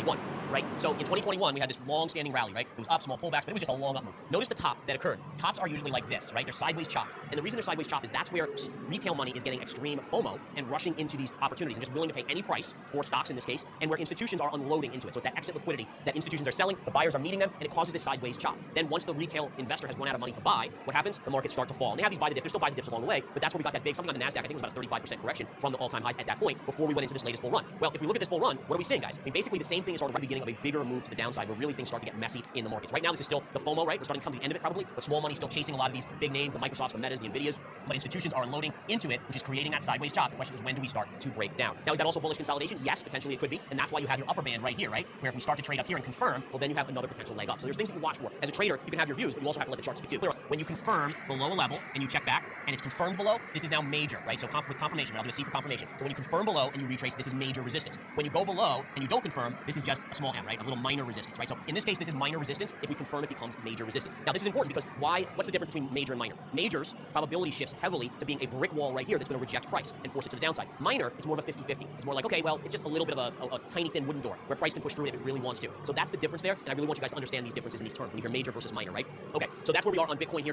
2021, right? So in 2021, we had this long-standing rally, right? It was up, small pullbacks, but it was just a long up move. Notice the top that occurred. Tops are usually like this, right? They're sideways chop. And the reason they're sideways chop is that's where retail money is getting extreme FOMO and rushing into these opportunities and just willing to pay any price for stocks in this case, and where institutions are unloading into it. So it's that exit liquidity that institutions are selling, the buyers are meeting them, and it causes this sideways chop. Then once the retail investor has run out of money to buy, what happens? The markets start to fall. And they have these buy the dip. They're still buy the dips along the way, but that's where we got that big, something on the NASDAQ, I think it was about a 35% correction from the all-time highs at that point before we went into this latest bull run. Well, if we look at this bull run, what are we seeing, guys? I mean, basically the same thing is sort of the beginning of a bigger move to the downside where really things start to get messy in the markets. Right now, this is still the FOMO, right? We're starting to come to the end of it probably, but small money still chasing a lot of these big names, the Microsofts, the Metas, the Nvidias, but institutions are unloading into it, which is creating that sideways chop. The question is, when do we start to break down? Now, is that also bullish consolidation? Yes, potentially it could be, and that's why you have your upper band right here, right? Where if we start to trade up here and confirm, well, then you have another potential leg up. So there's things that you watch for. As a trader, you can have your views, but you also have to let the chart speak too. When you confirm below a level and you check back and it's confirmed below, this is now major, right? So with confirmation, I'll do a C for confirmation. So when you confirm below and you retrace, this is major resistance. When you go below and you don't confirm, this is just a small m, right? A little minor resistance, right? So in this case, this is minor resistance. If we confirm, it becomes major resistance. Now, this is important because why? What's the difference between major and minor? Majors, probability shifts heavily to being a brick wall right here that's going to reject price and force it to the downside. Minor, it's more of a 50-50. It's more like, okay, well, it's just a little bit of a tiny thin wooden door where price can push through it if it really wants to. So that's the difference there, and I really want you guys to understand these differences in these terms when you hear major versus minor, right? Okay, so that's where we are on Bitcoin here.